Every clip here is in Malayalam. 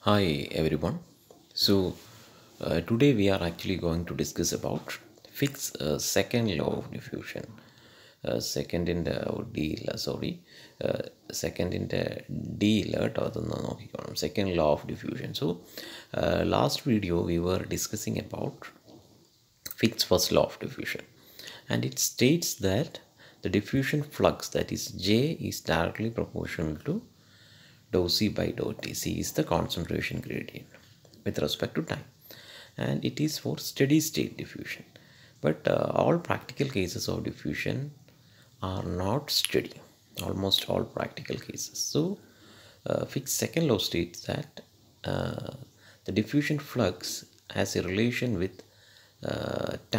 Hi everyone. Today we are actually going to discuss about Fick's second law of diffusion. സെക്കൻഡിൻ്റെ ഡിയില്ല സെക്കൻഡിൻ്റെ ഡിയില്ല കേട്ടോ, അതൊന്ന് നോക്കിക്കോണം. Second law of diffusion. Last video we were discussing about Fick's first law of diffusion, and it states that the diffusion flux, that is J, is directly proportional to dou C by dou T. C is the concentration gradient with respect to time, and it is for steady state diffusion. But all practical cases of diffusion are not steady, almost all practical cases. So Fick's second law states that the diffusion flux has a relation with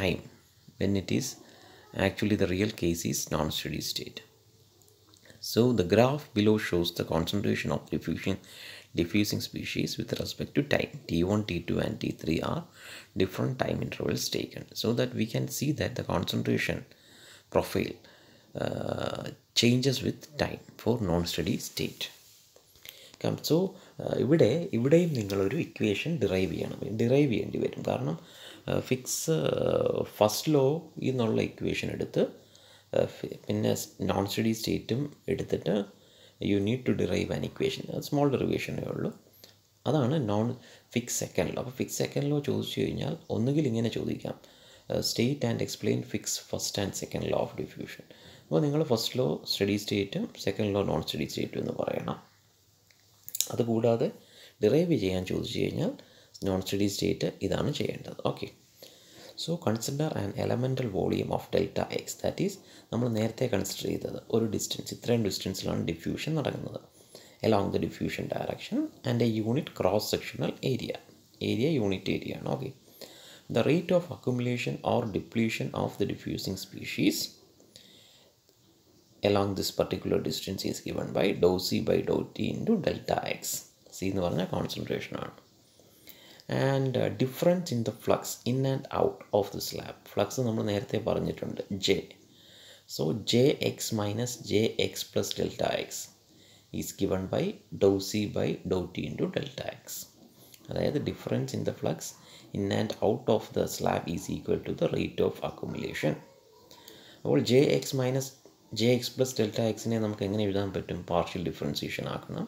time when it is actually the real case is non-steady state. So the graph below shows the concentration of diffusing species with respect to time. T1, T2 and T3 are different time intervals taken, so that we can see that the concentration profile changes with time for non-steady state. So ഇവിടെയും നിങ്ങളൊരു ഇക്വേഷൻ ഡിറൈവ് ചെയ്യേണ്ടി വരും. കാരണം ഫിക്സ് ഫസ്റ്റ് ലോ എന്നുള്ള ഇക്വേഷൻ എടുത്ത് പിന്നെ നോൺ സ്റ്റഡി സ്റ്റേറ്റും എടുത്തിട്ട് you need to derive an equation. Small ഡെറിവേഷനേ ഉള്ളൂ. അതാണ് ഫിക്സ് സെക്കൻഡ് ലോ. അപ്പോൾ ഫിക്സ് സെക്കൻഡ് ലോ ചോദിച്ചു കഴിഞ്ഞാൽ ഒന്നുകിൽ ഇങ്ങനെ ചോദിക്കാം, state and explain Fick's first and second law of diffusion. അപ്പോൾ നിങ്ങൾ ഫസ്റ്റ് ലോ സ്റ്റഡി സ്റ്റേറ്റും സെക്കൻഡ് ലോ നോൺ സ്റ്റഡി സ്റ്റേറ്റും എന്ന് പറയണം. അതുകൂടാതെ ഡിറൈവ് ചെയ്യാൻ ചോദിച്ചു കഴിഞ്ഞാൽ നോൺ സ്റ്റഡി സ്റ്റേറ്റ് ഇതാണ് ചെയ്യേണ്ടത്. Okay, so consider an elemental volume of delta X. That is നമ്മൾ നേരത്തെ കൺസിഡർ ചെയ്തത് ഒരു ഡിസ്റ്റൻസ്, ഇത്രയും ഡിസ്റ്റൻസിലാണ് ഡിഫ്യൂഷൻ നടക്കുന്നത് along the diffusion direction, and a unit cross sectional area unit area ആണ്. Okay, the rate of accumulation or depletion of the diffusing species along this particular distance is given by dou C by dou T into delta x. C എന്ന് പറഞ്ഞാൽ കോൺസെൻട്രേഷൻ ആണ്. And difference in the flux in and out of the slab. Flux നമ്മൾ നേരത്തെ പറഞ്ഞിട്ടുണ്ട് J. So J x minus J X plus delta x is given by dou C by dou T into delta x. അതായത് difference in the flux in and out of the slab is equal to the rate of accumulation. അപ്പോൾ J x minus J X plus delta എക്സിനെ നമുക്ക് എങ്ങനെ എഴുതാൻ പറ്റും? പാർഷ്യൽ ഡിഫറൻസിയേഷൻ ആക്കണം.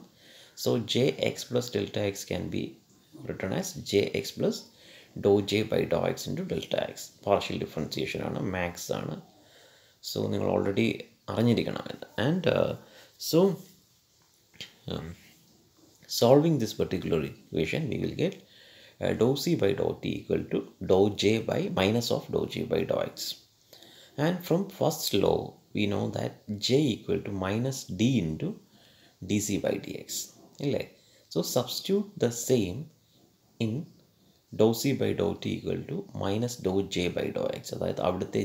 So J X plus delta X can be written as J X plus do J by do X into delta X. Partial differentiation ആണ്, മാത്സ് ആണ്. സോ നിങ്ങൾ ഓൾറെഡി അറിഞ്ഞിരിക്കണം ഇത്. And so solving this particular equation we will get do C by do T equal to do J by minus of do J by do X. And from first law we know that J equal to minus D into dc by dx. So substitute the same in dou C by dou T equal to minus dou J by dou x. അതായത് അവിടുത്തെ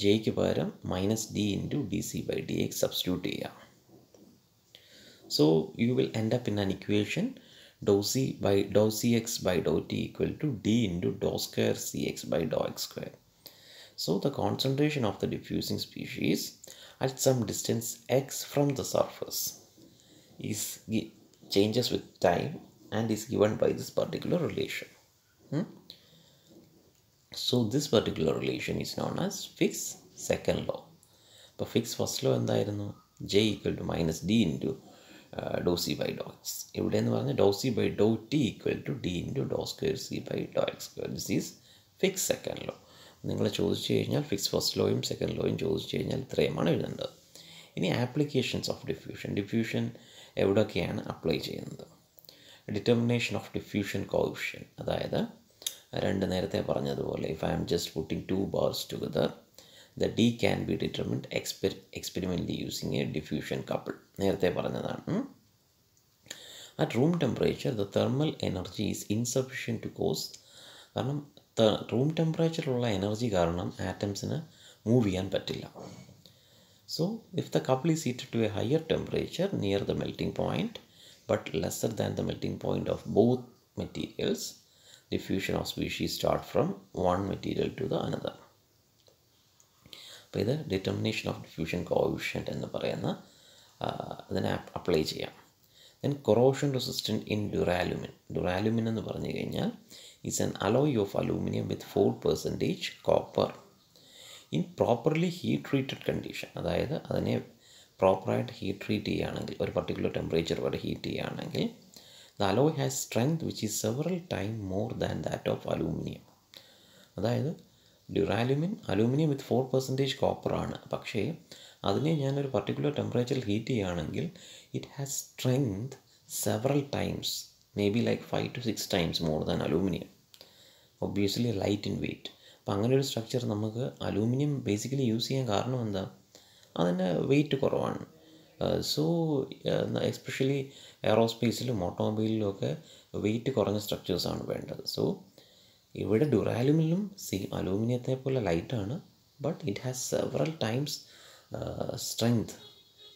ജെയ്ക്ക് പകരം minus D into D C by D x substitute ചെയ്യാം. So you will end up in an equation dou cx by dou T equal to D into dou square cx by dou x square. So the concentration of the diffusing species at some distance x from the surface changes with time and is given by this particular relation. So this particular relation is known as Fick's second law. But Fick's first law എന്തായിരുന്നു? J equal to minus D into dou C by dou x. ഇവിടെ എന്ന് പറഞ്ഞാൽ dou C by dou T equal to D into dou square C by dou x square. This is Fick's second law. നിങ്ങൾ ചോദിച്ചു കഴിഞ്ഞാൽ ഫിക്സ് ഫസ്റ്റ് ലോയും സെക്കൻഡ് ലോയും ചോദിച്ചു കഴിഞ്ഞാൽ ഇത്രയുമാണ് എഴുതേണ്ടത്. ഇനി ആപ്ലിക്കേഷൻസ് ഓഫ് ഡിഫ്യൂഷൻ എവിടെയൊക്കെയാണ് അപ്ലൈ ചെയ്യുന്നത്? Determination of diffusion coefficient. അതായത് രണ്ട് നേരത്തെ പറഞ്ഞതുപോലെ if I am just putting two bars together the D can be determined experimentally using a diffusion couple. നേരത്തെ പറഞ്ഞതാണ്. At room temperature the thermal energy is insufficient to cause. കാരണം റൂം ടെമ്പറേച്ചറിലുള്ള എനർജി കാരണം ആറ്റംസിന് മൂവ് ചെയ്യാൻ പറ്റില്ല. So if the couple is heated to a higher temperature near the melting point but lesser than the melting point of both materials, diffusion of species start from one material to the another. അപ്പോൾ ഇത് ഡിറ്റർമിനേഷൻ ഓഫ് ഡിഫ്യൂഷൻ കോഎഫിഷ്യൻറ്റ് എന്ന് പറയുന്ന അതിനെ അപ്ലൈ ചെയ്യാം. And corrosion resistant in duralumin. Duralumin എന്ന് പറഞ്ഞു കഴിഞ്ഞാൽ is an alloy of aluminum with 4% copper in properly heat treated condition. അതായത് അതിനെ പ്രോപ്പറായിട്ട് ഹീറ്റ് ട്രീറ്റ് ചെയ്യുകയാണെങ്കിൽ, ഒരു പർട്ടിക്കുലർ ടെമ്പറേച്ചർ വരെ ഹീറ്റ് ചെയ്യുകയാണെങ്കിൽ, the alloy has strength which is several time more than that of aluminium. അതായത് അലൂമിനിയം വിത്ത് 4% കോപ്പറാണ്, പക്ഷേ അതിനെ ഞാനൊരു പർട്ടിക്കുലർ ടെമ്പറേച്ചറിൽ ഹീറ്റ് ചെയ്യുകയാണെങ്കിൽ it has strength several times, may be like 5 to 6 times more than aluminium. Obviously light in weight. അപ്പം അങ്ങനെ ഒരു സ്ട്രക്ചർ നമുക്ക് അലൂമിനിയം ബേസിക്കലി യൂസ് ചെയ്യാൻ കാരണം എന്താ, അതിൻ്റെ വെയ്റ്റ് കുറവാണ്. സോ എസ്പെഷ്യലി എയറോസ്പേസിലും ഓട്ടോമൊബൈലിലും ഒക്കെ വെയ്റ്റ് കുറഞ്ഞ സ്ട്രക്ചേഴ്സാണ് വേണ്ടത്. സോ ഇവിടെ ഡ്യൂറാലുമിനിലും അലൂമിനിയത്തെ പോലെ ലൈറ്റാണ്, but it has several times strength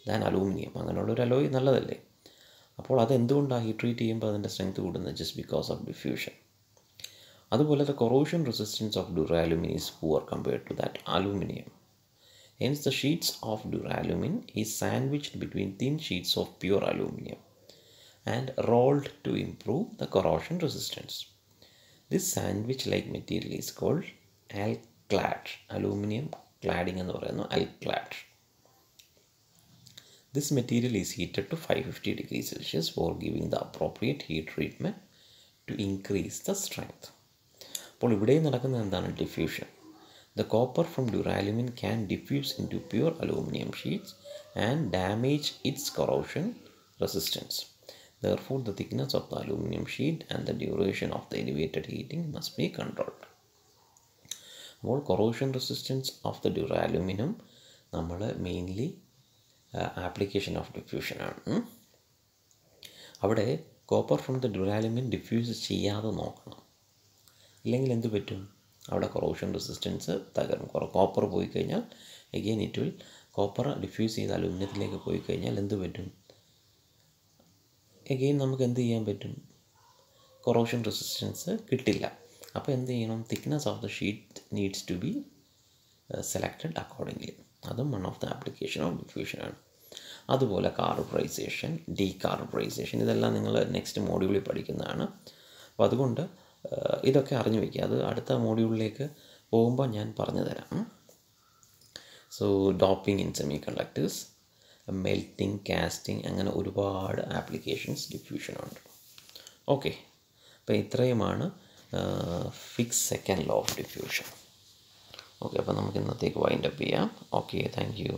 than aluminium. അങ്ങനെയുള്ളൊരു അലോയ് നല്ലതല്ലേ. അപ്പോൾ അതെന്തുകൊണ്ടാണ് ഹീറ്റ് ട്രീറ്റ് ചെയ്യുമ്പോൾ അതിൻ്റെ സ്ട്രെങ്ത് കൂടുന്നത്? Just because of diffusion. അതുപോലെ the corrosion resistance of duralumin is poor compared to that aluminum. Hence the sheets of duralumin is sandwiched between thin sheets of pure aluminum and rolled to improve the corrosion resistance. This sandwich like material is called alclad. Aluminum cladding എന്ന് പറയുന്നു alclad. This material is heated to 550 degrees Celsius for giving the appropriate heat treatment to increase the strength. അപ്പോൾ ഇവിടെയും നടക്കുന്നത് എന്താണ്? Diffusion. The copper from duralumin can diffuse into pure aluminium sheets and damage its corrosion resistance. Therefore, the thickness of the aluminum sheet and the duration of the elevated heating must be controlled. അപ്പോൾ കൊറോഷൻ റെസിസ്റ്റൻസ് ഓഫ് ദ ഡ്യൂറാലുമിനും നമ്മൾ മെയിൻലി ആപ്ലിക്കേഷൻ ഓഫ് ഡിഫ്യൂഷനാണ്. അവിടെ copper from the duralumin diffuse ചെയ്യാതെ നോക്കണം. ഇല്ലെങ്കിൽ എന്ത് പറ്റും? അവിടെ കൊറോഷൻ റെസിസ്റ്റൻസ് തകരും. കോപ്പർ പോയി കഴിഞ്ഞാൽ again it will, copper diffuse ചെയ്ത് അലൂമിനിയത്തിലേക്ക് പോയി കഴിഞ്ഞാൽ എന്ത് പറ്റും? എഗെയിൻ നമുക്ക് എന്ത് ചെയ്യാൻ പറ്റും? കൊറോഷൻ റെസിസ്റ്റൻസ് കിട്ടില്ല. അപ്പോൾ എന്ത് ചെയ്യണം? Thickness of the sheet needs to be selected accordingly. അതും one of the application of ഡിഫ്യൂഷനാണ്. അതുപോലെ കാർബറൈസേഷൻ, ഡീകാർബറൈസേഷൻ, ഇതെല്ലാം നിങ്ങൾ നെക്സ്റ്റ് മോഡ്യൂളിൽ പഠിക്കുന്നതാണ്. അപ്പോൾ അതുകൊണ്ട് ഇതൊക്കെ അറിഞ്ഞു വയ്ക്കുക. അത് അടുത്ത മോഡ്യൂളിലേക്ക് പോകുമ്പോൾ ഞാൻ പറഞ്ഞു തരാം. So doping in semi conductors, melting, casting, അങ്ങനെ ഒരുപാട് ആപ്ലിക്കേഷൻസ് ഡിഫ്യൂഷനുണ്ട്. ഓക്കെ, അപ്പോൾ ഇത്രയുമാണ് fix second law of diffusion. Okay, അപ്പോൾ നമുക്ക് ഇന്നത്തേക്ക് വൈൻഡ് അപ്പ് ചെയ്യാം. Okay, thank you.